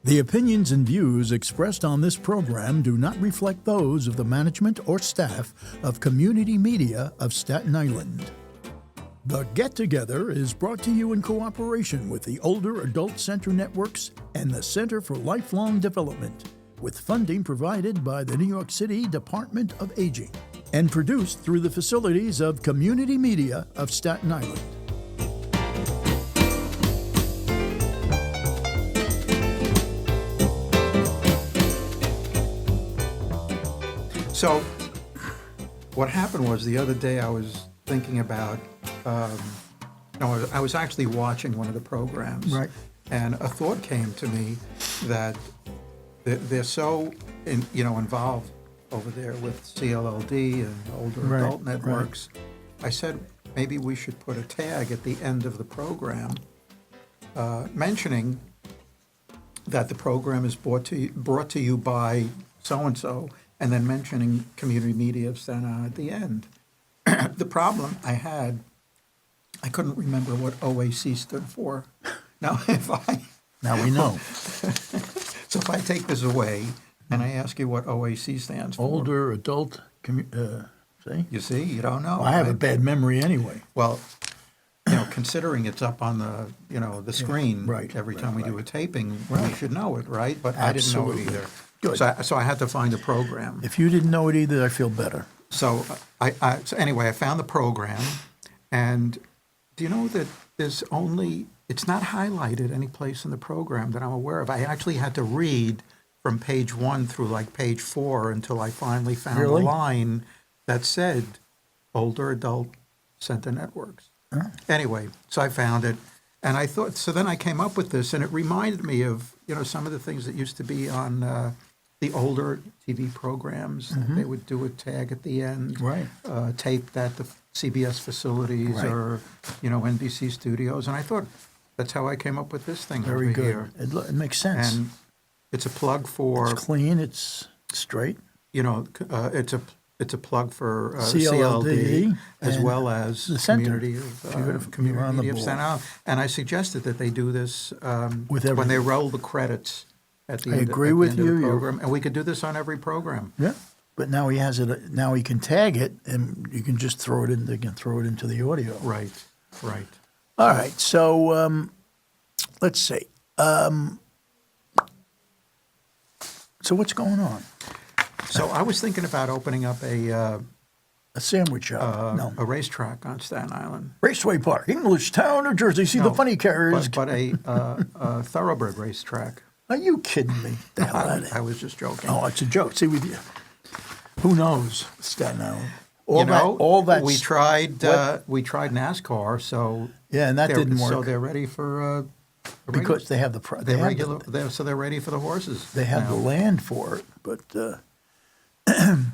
The opinions and views expressed on this program do not reflect those of the management or staff of Community Media of Staten Island. The Get Together is brought to you in cooperation with the Older Adult Center Networks and the Center for Lifelong Development, with funding provided by the New York City Department of Aging, and produced through the facilities of Community Media of Staten Island. So what happened was the other day I was thinking about, I was actually watching one of the programs. Right. And a thought came to me that they're so involved over there with CLLD and older adult networks. Right. I said maybe we should put a tag at the end of the program mentioning that the program is brought to you by so-and-so, and then mentioning Community Media of Staten Island at the end. The problem I had, I couldn't remember what OAC stood for. Now Now we know. So if I take this away and I ask you what OAC stands for. Older Adult, see? You see, you don't know. Well, I have a bad memory anyway. Well, considering it's up on the screen every time we do a taping, we should know it, right? But Absolutely. I didn't know it either. Good. So I had to find a program. If you didn't know it either, I feel better. So so anyway, I found the program, and do you know that it's not highlighted any place in the program that I'm aware of. I actually had to read from page 1 through like page 4 until I finally found a line that said Older Adult Center Networks. Oh. Anyway, so I found it, and I thought, so then I came up with this, and it reminded me of, some of the things that used to be on the older TV programs. Mm-hmm. They would do a tag at the end, taped at the CBS facilities or, NBC studios. And I thought that's how I came up with this thing Very over good. here. It makes sense. And it's a plug for... It's clean, it's straight. It's a plug for CLD as well as the center. Community Media of Staten Island. And I suggested that they do this when they roll the credits at the end, agree with of you. the program. And we could do this on every program. Yeah, but now he has it. Now he can tag it, and you can just throw it in. They can throw it into the audio. Right. All right. So let's see. So what's going on? So I was thinking about opening up a sandwich shop. A racetrack on Staten Island. Raceway Park, Englishtown, New Jersey. See the funny carriers. But a thoroughbred racetrack. Are you kidding me? I was just joking. Oh, it's a joke. See, with you, who knows Staten Island? All that. We tried NASCAR, so and that didn't work. So they're ready for because they have they're ready for the horses. They have the land for it, but the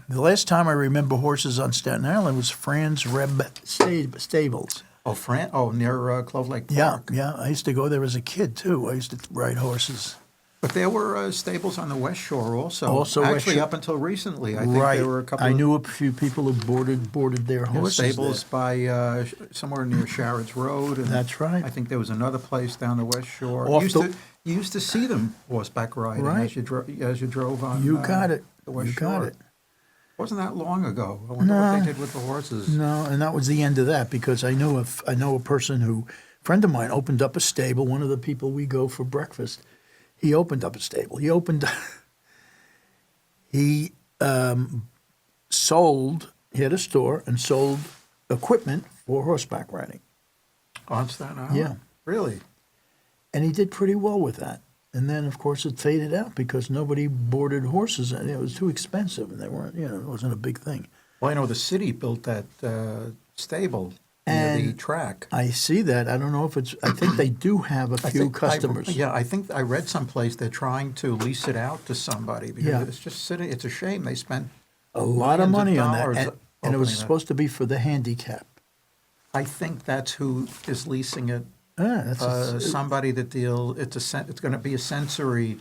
last time I remember horses on Staten Island was Fran's Reb Stables. Oh, near Clove Lake Park. Yeah. I used to go there as a kid too. I used to ride horses. But there were stables on the West Shore also. Actually, up until recently, I think there were a couple. I knew a few people who boarded their horses. Stables by somewhere near Sharrott's Road. And that's right. I think there was another place down the West Shore. You used to see them horseback riding as you drove on. You got it. The West Shore. Got it. Wasn't that long ago? I wonder what they did with the horses. No, and that was the end of that because I know a person a friend of mine opened up a stable. One of the people we go for breakfast. He opened up a stable. He had a store and sold equipment for horseback riding. On Staten Island? Yeah. Really? And he did pretty well with that. And then, of course, it faded out because nobody boarded horses, and it was too expensive, and they weren't, it wasn't a big thing. Well, I know the city built that stable near the track. I see that. I don't know if it's. I think they do have a few customers. I think I read someplace they're trying to lease it out to somebody because it's just sitting. It's a shame they spent a lot of money on that, and it was supposed to be for the handicap. I think that's who is leasing it. Somebody that it's going to be a sensory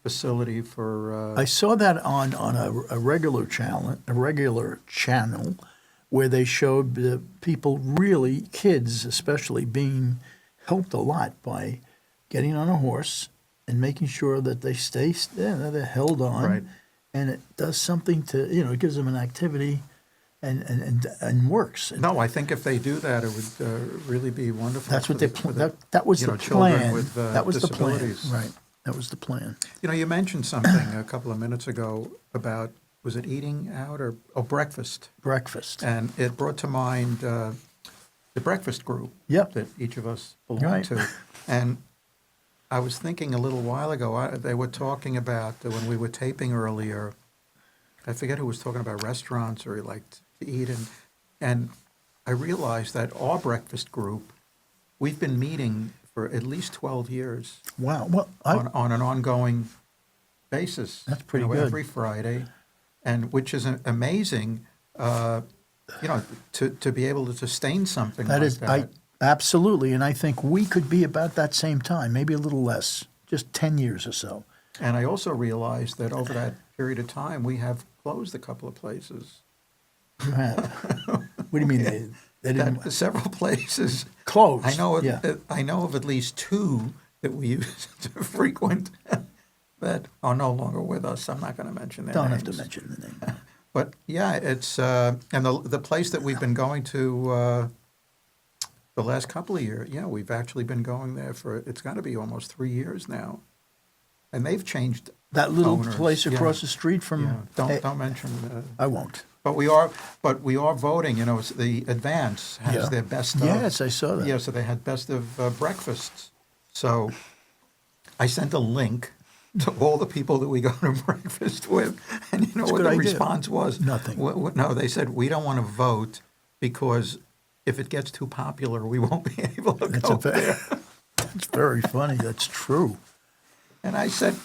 facility for. I saw that on a regular channel, where they showed the people, really kids especially, being helped a lot by getting on a horse and making sure that they stay, they're held on, Right. and it does something to, it gives them an activity and works. No, I think if they do that, it would really be wonderful. That's what for they, the- for that was you the know, children plan. with, That was the plan, disabilities. right. That was the plan. You mentioned something a couple of minutes ago about, was it eating out or breakfast? Breakfast. And it brought to mind the breakfast group Yep. that each of us belong Right. to. And I was thinking a little while ago, they were talking about, when we were taping earlier, I forget who was talking about restaurants or he liked to eat. And I realized that our breakfast group, we've been meeting for at least 12 years Wow. Well, on an ongoing basis. That's pretty good. Every Friday, and which is amazing, to be able to sustain something that like is, that. absolutely, and I think we could be about that same time, maybe a little less, just 10 years or so. And I also realized that over that period of time, we have closed a couple of places. You have. What do you mean they didn't That several places. close? I know. Yeah. I know of at least two that we used to frequent that are no longer with us. I'm not going to mention their Don't names. have to mention the name. But yeah, it's and the place that we've been going to the last couple of years. Yeah, we've actually been going there for, it's got to be almost 3 years now, and they've changed. That little owners. place across Yeah. the street from. Yeah. Don't mention. I won't. But we are voting. It's the Advance has Yeah. their best of. Yes, I saw that. Yeah, so they had best of breakfasts. So I sent a link to all the people that we go to breakfast with, and you know That's a what good the idea. response was? Nothing. No, they said we don't want to vote because if it gets too popular, we won't be able to That's go a there. That's very funny. That's true. And I said,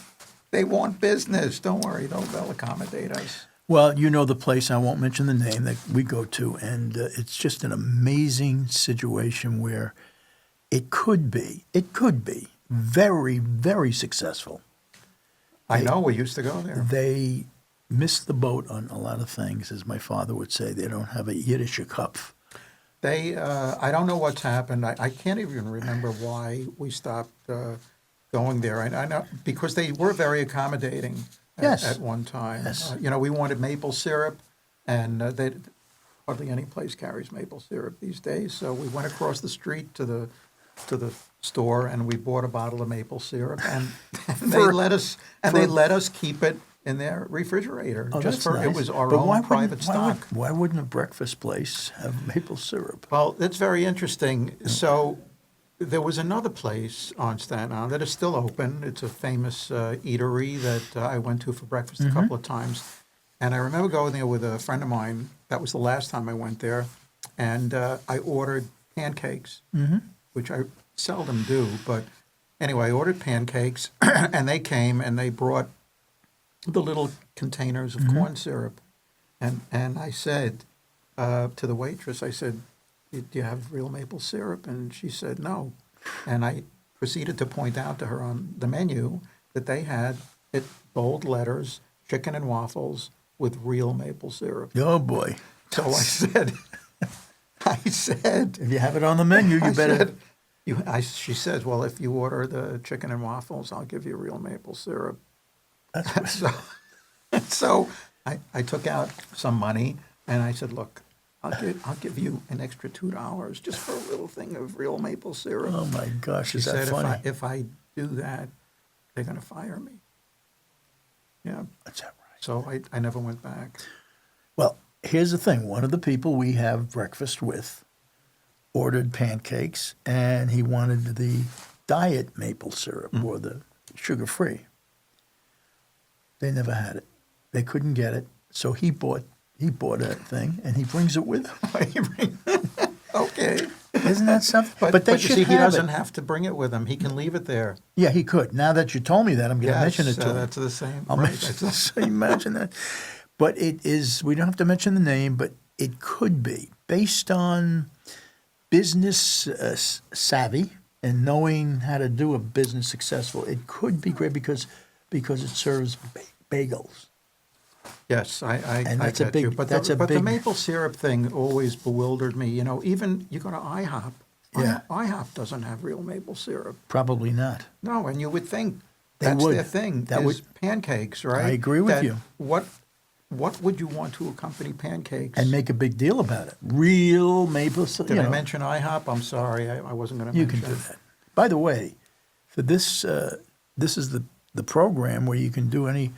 they want business. Don't worry, they'll accommodate us. Well, you know the place, I won't mention the name, that we go to, and it's just an amazing situation where it could be very, very successful. I know, we used to go there. They missed the boat on a lot of things, as my father would say. They don't have a Yiddish Kopf. I don't know what's happened. I can't even remember why we stopped going there. I know because they were very accommodating Yes. at one time. Yes. We wanted maple syrup, and hardly any place carries maple syrup these days. So we went across the street to the store, and we bought a bottle of maple syrup, and they let us keep it in their refrigerator. Oh, just that's for nice. It was our But own private stock. Why wouldn't a breakfast place have maple syrup? Well, it's very interesting. So there was another place on Staten Island that is still open. It's a famous eatery that I went to for breakfast a couple of times. And I remember going there with a friend of mine. That was the last time I went there. And I ordered pancakes, which I seldom do. But anyway, I ordered pancakes, and they came and they brought the little containers of corn syrup. And I said to the waitress, I said, do you have real maple syrup? And she said, no. And I proceeded to point out to her on the menu that they had, it bold letters, chicken and waffles with real maple syrup. Oh, boy. So I said, If you have it on the menu, you better. she says, well, if you order the chicken and waffles, I'll give you real maple syrup. That's So I took out some money and I said, look, I'll give you an extra $2 just for a little thing of real maple syrup. Oh, my gosh, She is that said, funny? if I do that, they're going to fire me. Yeah. That's outrageous. So I never went back. Well, here's the thing. One of the people we have breakfast with ordered pancakes, and he wanted the diet maple syrup or the sugar-free. They never had it. They couldn't get it, so he bought a thing, and he brings it with him. Okay. Isn't that something? But they you should see, he have doesn't it. have to bring it with him. He can leave it there. Yeah, he could. Now that you told me that, I'm going to mention it to him. That's the same. I'll right, mention, that's so imagine that. But it is, we don't have to mention the name, but it could be based on business savvy and knowing how to do a business successful. It could be great because it serves bagels. Yes, I And that's a get big- you. But that's a the big- maple syrup thing always bewildered me. Even you go to IHOP. Yeah. IHOP doesn't have real maple syrup. Probably not. No, and you would think That's would. their thing. That is pancakes, right? I agree with That you. What would you want to accompany pancakes? And make a big deal about it. Real maple syrup. Did I mention IHOP? I'm sorry, I wasn't going to You mention. can do that. By the way, for this, this is the program where you can do any,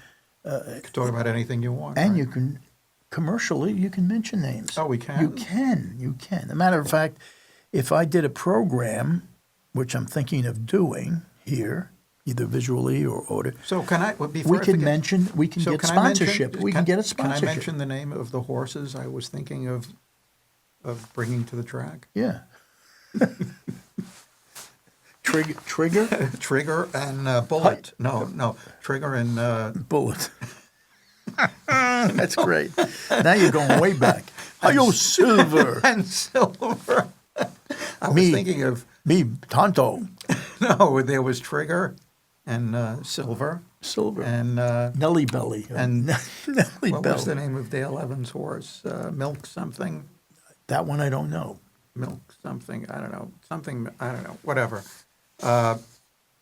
You can talk about anything you want. and right? you can commercially you can mention names. Oh, we can? You can. You can. As a matter of fact, if I did a program, which I'm thinking of doing here, either visually or audio, So can I? Before we I can forget- mention. We can so get can I mention- sponsorship. We can get a Can sponsorship. I mention the name of the horses I was thinking of bringing to the track? Yeah. Trigger, Trigger and Bullet. No, Trigger and bullet. That's great. Now you're going way back. Ayo, silver. and Silver. I was Me. thinking of Me, Tonto. no. There was Trigger and Silver Silver. and Nelly Belly. and Nelly what Belly. was the name of Dale Evans' horse? Milk something. That one I don't know. Milk something. I don't know. Something. I don't know. Whatever.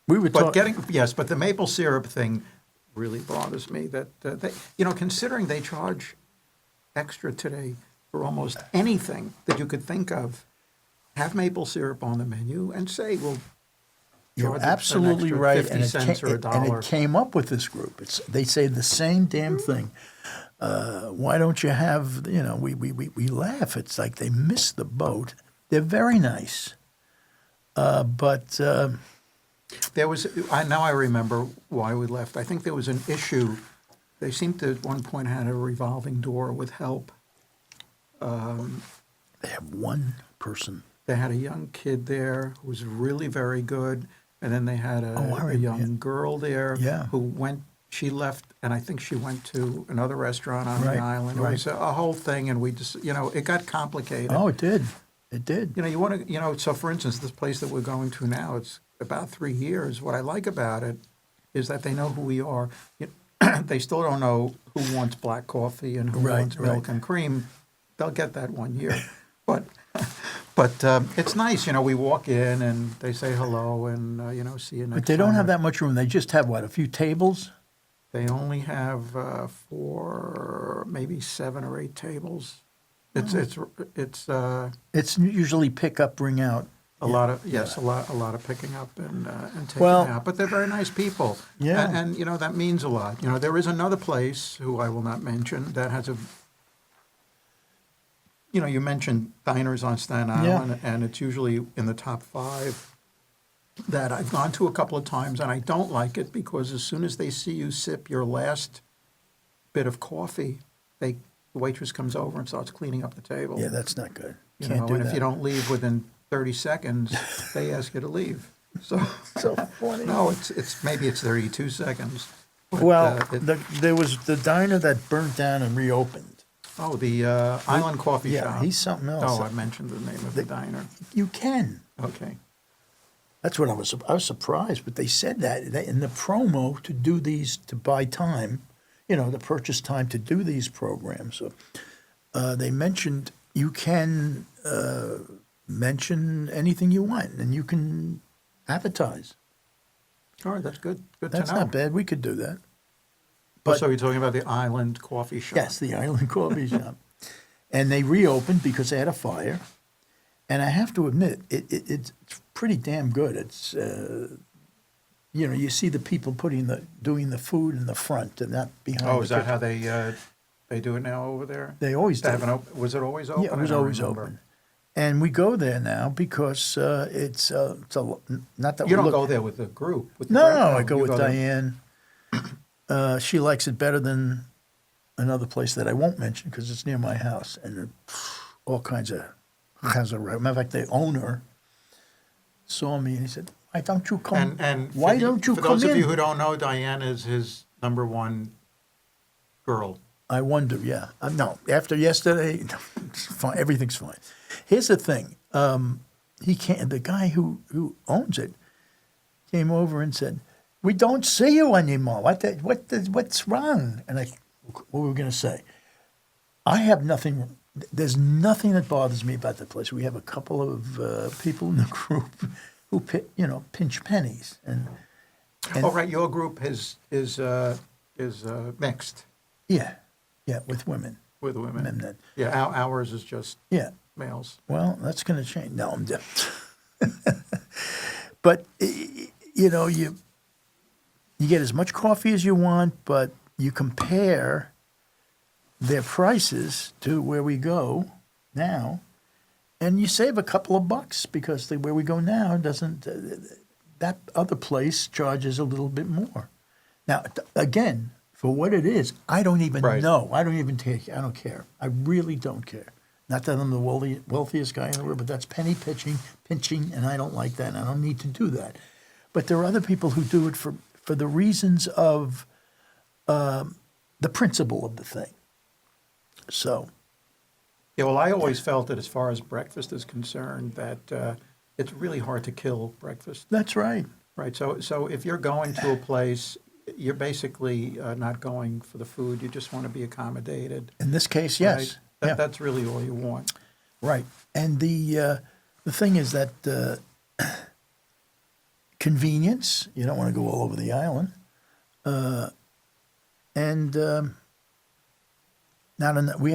We were But talking. but the maple syrup thing really bothers me. That they, considering they charge extra today for almost anything that you could think of, have maple syrup on the menu and say, well, You're charge an absolutely extra right, 50 cents or and $1. it came up with this group. They say the same damn thing. Why don't you have? We laugh. It's like they missed the boat. They're very nice, but There was. Now I remember why we left. I think there was an issue. They seemed to at one point had a revolving door with help. they have one person. They had a young kid there who was really very good, and then they had I a remember, young girl there Yeah. who went. She left, and I think she went to another restaurant on Right, the island. It right. was a whole thing, and we just, it got complicated. Oh, it did. It did. You want to, so for instance, this place that we're going to now, it's about 3 years. What I like about it is that they know who we are. They still don't know who wants black coffee and who Right, wants milk right. and cream. They'll get that 1 year. But it's nice, we walk in and they say hello and, see you next time. But they don't have that much room. They just have, a few tables? They only have 4, maybe 7 or 8 tables. It's It's usually pick up, bring out. a lot of a lot of picking up and taking Well, out. But they're very nice people. Yeah. and that means a lot. There is another place who I will not mention that has a. You mentioned diners on Staten Island, and it's usually in the top 5 that I've gone to a couple of times, and I don't like it because as soon as they see you sip your last bit of coffee, the waitress comes over and starts cleaning up the table. Yeah, that's not good. You Can't know, do and that. if you don't leave within 30 seconds, they ask you to leave. So, So funny. no, it's maybe it's 32 seconds. But, Well, it- there was the diner that burnt down and reopened. the Island Coffee Yeah, Shop. he's something else. Oh, I mentioned the name of the diner. You can. Okay. That's what I was surprised, but they said that in the promo to do these, to buy time, to purchase time to do these programs. So they mentioned you can mention anything you want, and you can advertise. All right, that's good. Good That's to know. not bad. We could do that. But, so you're talking about the Island Coffee Shop? Yes, the Island Coffee Shop. And they reopened because they had a fire. And I have to admit, it's pretty damn good. It's, you see the people doing the food in the front and not behind. Oh, the is that kitchen. how they do it now over there? They always They do. have was it always open? Yeah, it was I don't always remember. open. And we go there now because it's not that You we don't look. go there with a group? With the No, group? I go You with there- Diane. She likes it better than another place that I won't mention because it's near my house, and there are all kinds of. Matter of fact, the owner saw me and he said, "Why don't you come? And why don't you for come those in?" of you who don't know, Diane is his #1 girl. I wonder. Yeah, no. After yesterday, it's fine. Everything's fine. Here's the thing. He can't. The guy who owns it came over and said, "We don't see you anymore. What's wrong?" And what were we going to say? I have nothing. There's nothing that bothers me about the place. We have a couple of people in the group who pinch pennies, and And Oh, right, your group is mixed yeah, yeah, with women. with women. And then, Yeah, ours is just yeah, males. well, that's going to change. No, I'm just. But you know, you get as much coffee as you want, but you compare their prices to where we go now, and you save a couple of bucks because where we go now doesn't. That other place charges a little bit more. Now, again, for what it is, I don't even Right. know. I don't even take. I don't care. I really don't care. Not that I'm the wealthiest guy in the world, but that's penny pinching, and I don't like that. And I don't need to do that. But there are other people who do it for the reasons of the principle of the thing. So, Yeah, well, I always felt that as far as breakfast is concerned, that it's really hard to kill breakfast. that's right. Right. So if you're going to a place, you're basically not going for the food. You just want to be accommodated. In this case, yes. Right? Yeah. That's really all you want. Right. And the thing is that convenience, you don't want to go all over the island. And not enough, we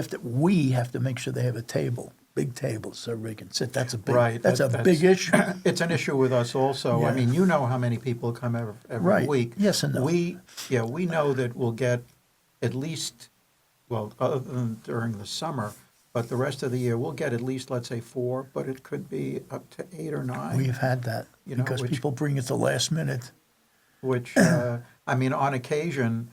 have to make sure they have a table, big table, so everybody can sit. That's a big Right. that's a big issue. It's an issue with us also. Yeah. I mean, you know how many people come every Right. week. Yes and no. We know that we'll get at least, well, other than during the summer, but the rest of the year we'll get at least, let's say 4, but it could be up to 8 or 9. We've had that You know, because which- people bring it the last minute. Which, I mean, on occasion,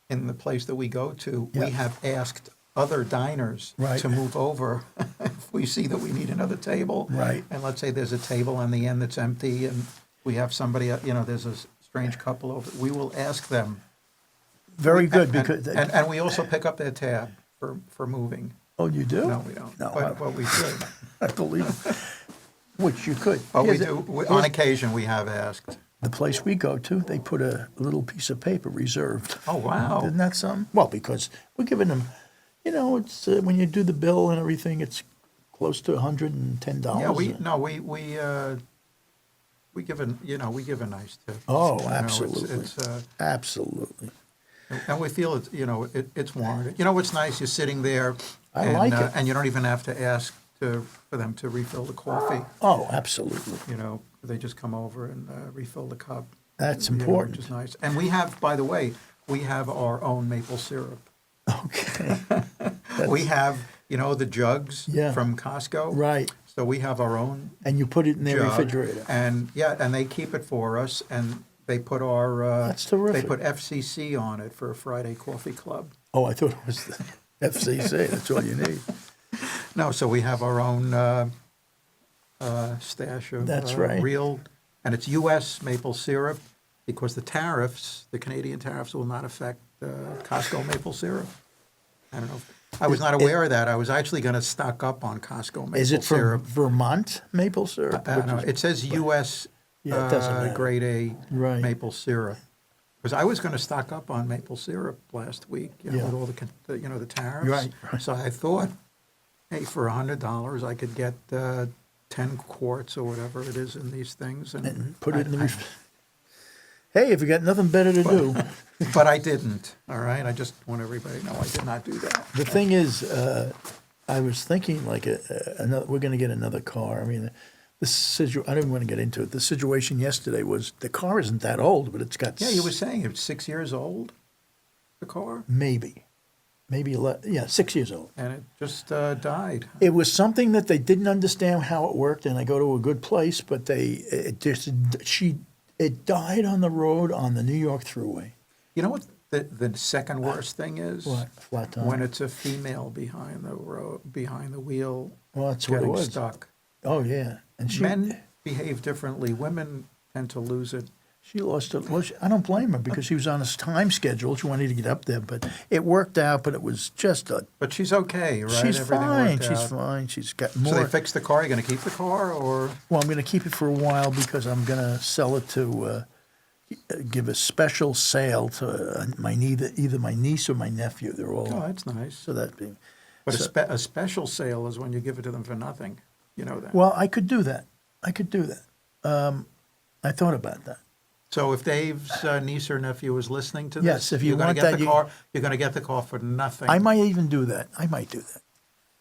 in the place that we go to, Yeah. we have asked other diners Right. to move over if we see that we need another table. Right. And let's say there's a table on the end that's empty and we have somebody, there's a strange couple over, we will ask them. Very good And- because And we also pick up their tab for moving. oh, you do? No, we don't. No, But we should. I believe it. Which you could. But we Here's do, on here's occasion, we have asked. the place we go to, they put a little piece of paper reserved. Oh, wow. Isn't that something? Well, because we're giving them, it's when you do the bill and everything, it's close to $110. Yeah, we give a nice tip. Oh, You know, absolutely. It's Absolutely. and we feel it's warranted. You know what's nice? You're sitting there. I and, like it. And you don't even have to ask for them to refill the coffee. Oh, absolutely. They just come over and refill the cup. That's you know, important. which is nice. And we have, by the way, we have our own maple syrup. Okay. We have, the jugs Yeah. from Costco. Right. So we have our own And you put it in their jug, refrigerator. and they keep it for us, and they put our That's terrific. They put FCC on it for a Friday Coffee Club. Oh, I thought it was the FCC. That's all you need. No, so we have our own stash of That's right. real, and it's U.S. maple syrup because the Canadian tariffs will not affect Costco maple syrup. I don't know. I was not aware of that. I was actually going to stock up on Costco maple Is it from syrup. Vermont maple syrup? I don't know. It says U.S. Yeah, it doesn't matter. grade A Right. maple syrup. Because I was going to stock up on maple syrup last week, Yeah. with all the tariffs. Right. So I thought, hey, for $100 I could get 10 quarts or whatever it is in these things, And put it in the refrigerator. Hey, if you got nothing better to do. But I didn't. All right, I just want everybody to know I did not do that. The thing is, I was thinking like we're going to get another car. I mean, I don't want to get into it. The situation yesterday was the car isn't that old, but it's got Yeah, you were saying it's 6 years old, the car, maybe 6 years old. and it just died. It was something that they didn't understand how it worked, and I go to a good place, but it died on the road on the New York Thruway. You know what the second worst thing is? What? Flat tire? When it's a female behind the wheel, Well, that's what it getting was. stuck. Oh yeah, and Men behave differently. Women tend to lose it. she lost it. Well, I don't blame her because she was on a time schedule. She wanted to get up there, but it worked out. But it was just But she's okay, right? she's Everything fine. worked She's out. fine. She's got So more. they fixed the car. You're going to keep the car, or Well, I'm going to keep it for a while because I'm going to sell it to give a special sale to either my niece or my nephew. They're all oh, that's nice. so that being. But so- a special sale is when you give it to them for nothing. You know that. Well, I could do that. I thought about that. So if Dave's niece or nephew is listening to this, Yes, if you you're going want to get that, the car. You're going to get the car for nothing. I might even do that. I might do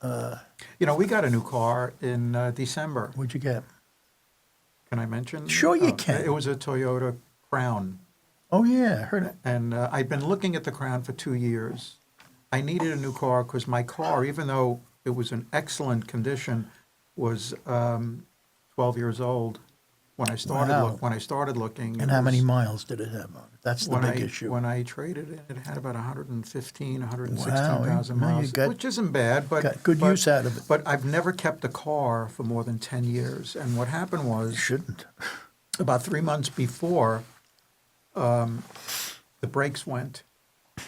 that. You know, we got a new car in December. What'd you get? Can I mention? Sure you can. It was a Toyota Crown. Oh, yeah, I heard it. And I'd been looking at the Crown for 2 years. I needed a new car because my car, even though it was in excellent condition, was 12 years old when I started. Wow. When I started looking. And how many miles did it have on it? That's the big issue. When I traded it, it had about 115, Wow, 116,000 no, you miles, got- which isn't bad. But got good use out of it. But I've never kept a car for more than 10 years. And what happened You was, shouldn't. about 3 months before, the brakes went.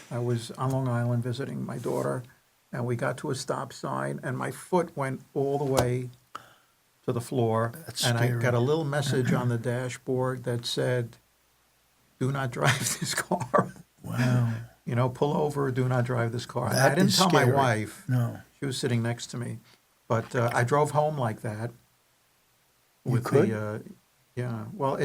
I was on Long Island visiting my daughter, and we got to a stop sign, and my foot went all the way to the floor. That's and scary. I got a little message on the dashboard that said, "Do not drive this car." Wow. You know, pull over, do not drive this car. That I didn't is tell my scary. wife. No. She was sitting next to me. But I drove home like that. You With could? Yeah. Well,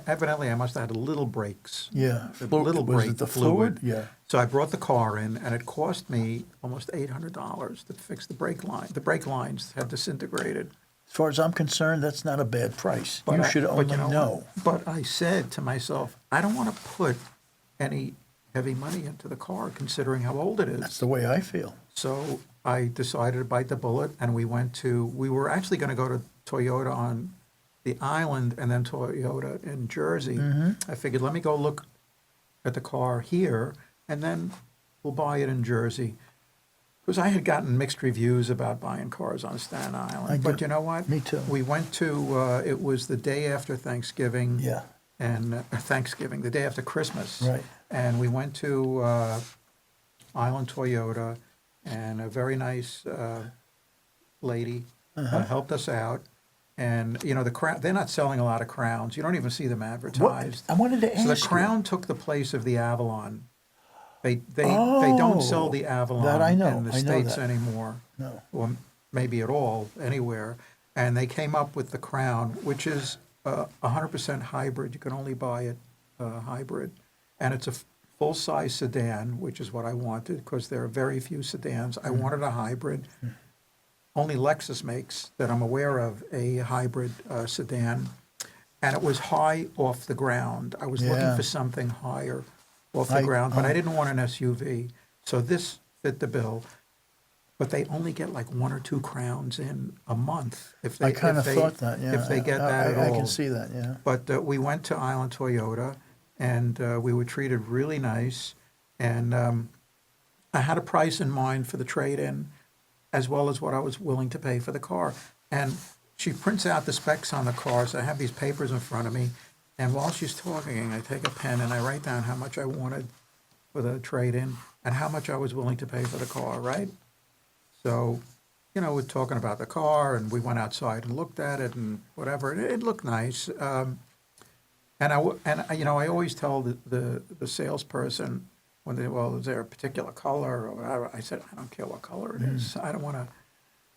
evidently I must have had little brakes. Yeah. The little was brake it the fluid. fluid? Yeah. So I brought the car in, and it cost me almost $800 to fix the brake line. The brake lines had disintegrated. As far as I'm concerned, that's not a bad price. You I- should but only you know. But I said to myself, I don't want to put any heavy money into the car, considering how old it is. That's the way I feel. So I decided to bite the bullet, and we were actually going to go to Toyota on the island and then Toyota in Jersey. Mm-hmm. I figured, let me go look at the car here, and then we'll buy it in Jersey. Because I had gotten mixed reviews about buying cars on Staten Island. But you know what? Me too. We went to, it was the day after Thanksgiving. Yeah. And Thanksgiving, the day after Christmas. Right. And we went to Island Toyota, and a very nice lady helped us out. And, you know, they're not selling a lot of Crowns. You don't even see them advertised. I wanted to ask So the you. Crown took the place of the Avalon. They don't sell the Oh, Avalon that I know. in the I know States that. anymore. No. Or maybe at all, anywhere. And they came up with the Crown, which is 100% hybrid. You can only buy it hybrid. And it's a full-size sedan, which is what I wanted, because there are very few sedans. I wanted a hybrid. Only Lexus makes, that I'm aware of, a hybrid sedan. And it was high off the ground. I was looking Yeah. for something higher off the ground, but I didn't want an SUV. So this fit the bill. But they only get like 1 or 2 Crowns in a month. If I kind of thought that, yeah. If they get that at I all. can see that, yeah. But we went to Island Toyota, and we were treated really nice. And I had a price in mind for the trade-in, as well as what I was willing to pay for the car. And she prints out the specs on the car, so I have these papers in front of me. And while she's talking, I take a pen and I write down how much I wanted for the trade-in and how much I was willing to pay for the car, right? So, you know, we're talking about the car, and we went outside and looked at it and whatever. And it looked nice. You know, I always tell the salesperson when they, well, is there a particular color or whatever? I said, I don't care what color it is. I don't want to,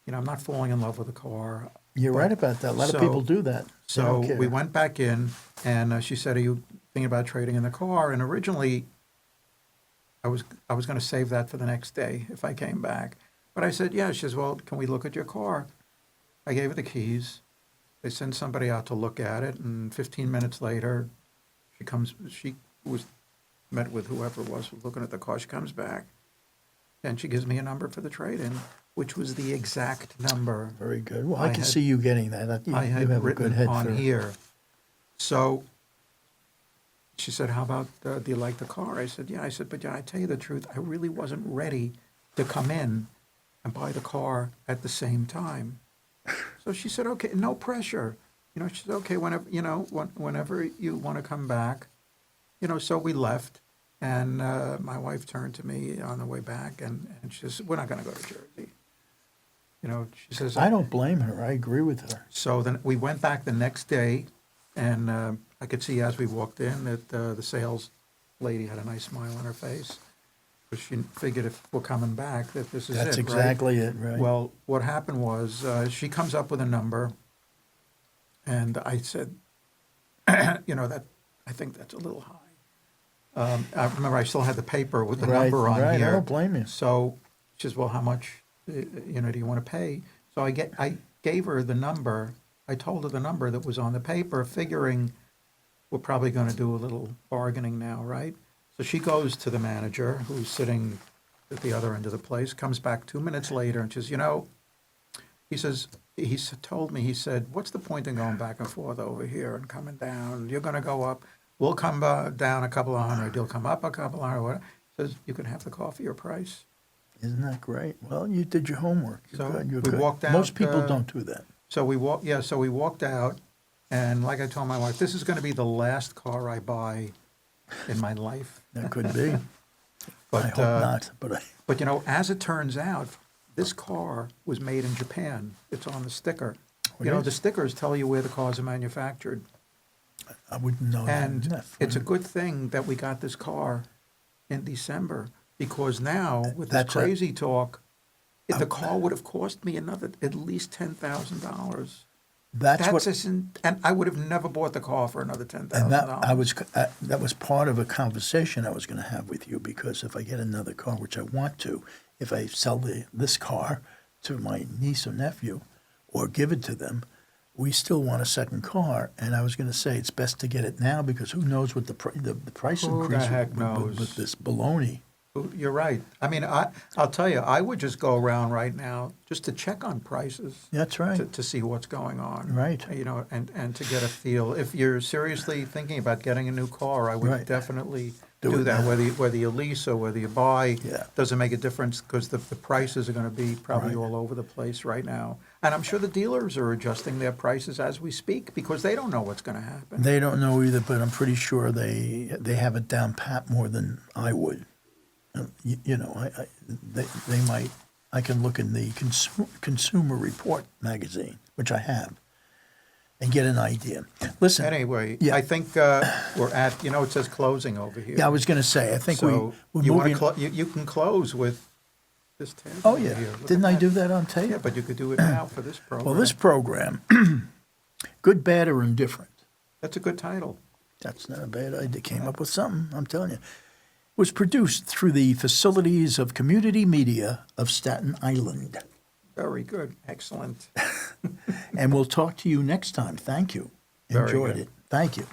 you know, I'm not falling in love with the car. You're right about that. A lot of people do that. They don't So care. we went back in, and she said, "Are you thinking about trading in the car?" And originally, I was going to save that for the next day if I came back. But I said, "Yeah." She says, "Well, can we look at your car?" I gave her the keys. They sent somebody out to look at it, and 15 minutes later, she was met with whoever was looking at the car. She comes back, and she gives me a number for the trade-in, which was the exact number Very good. Well, I can had- see you getting that. You I had have a written good head on for here. So she said, "How about, do you like the car?" I said, "Yeah." I said, "But yeah, I tell you the truth, I really wasn't ready to come in and buy the car at the same time." So she said, "Okay, no pressure." You know, she said, "Okay, whenever you want to come back." You know, so we left, and my wife turned to me on the way back, and she says, "We're not going to go to Jersey." You know, she says, I don't blame her. I agree with her. So then we went back the next day, and I could see as we walked in that the sales lady had a nice smile on her face, because she figured if we're coming back that this is That's it, right? exactly it, right? Well, what happened was she comes up with a number, and I said, you know, I think that's a little high. I remember I still had the paper with the Right, number on right, I here. don't blame you. So she says, well, how much, do you want to pay? So I gave her the number. I told her the number that was on the paper, figuring we're probably going to do a little bargaining now, right? So she goes to the manager, who's sitting at the other end of the place, comes back 2 minutes later and says, he says, told me, he said, what's the point in going back and forth over here and coming down? You're going to go up. We'll come down a couple of hundred. You'll come up a couple of hundred. Whatever. Says, you can have the car for your price. Isn't that great? Well, you did your homework. You're So good. You're we good. walked out, Most people don't do that. So we walked out, and like I told my wife, this is going to be the last car I buy in my life. That could be. But I hope not. But as it turns out, this car was made in Japan. It's on the sticker. It is? The stickers tell you where the cars are manufactured. I wouldn't know that. And Isn't that it's a funny? good thing that we got this car in December, because now with this That's crazy talk, the car would have cost me at least $10,000. And I would have never bought the car for another $10,000. And that was part of a conversation I was going to have with you, because if I get another car, which I want to, if I sell this car to my niece or nephew or give it to them, we still want a second car. And I was going to say it's best to get it now, because who knows what the price Who the increase heck with knows? this baloney. You're right. I mean, I'll tell you, I would just go around right now just to check on prices. That's right. To see what's going on. Right. And to get a feel. If you're seriously thinking about getting a new car, I would Right. definitely Do do it that. now. Whether you lease or whether you buy, Yeah. doesn't make a difference, because the prices are going to be probably Right. all over the place right now. And I'm sure the dealers are adjusting their prices as we speak, because they don't know what's going to happen. They don't know either, but I'm pretty sure they have it down pat more than I would. They might. I can look in the Consumer Report magazine, which I have, and get an idea. Listen. Anyway, Yeah. I think we're at, it says closing over here. Yeah, I was going to say. I think So we're you moving. want to you can close with this tab. Oh over yeah, here. Look didn't at I do that on tape? Yeah, but you could do it now for this program. Well, this program, Good, Bad, or Indifferent. That's a good title. That's not a bad idea. Came up with something. I'm telling you. Was produced through the facilities of Community Media of Staten Island. Very good. Excellent. And we'll talk to you next time. Thank you. Very Enjoyed good. it. Thank you.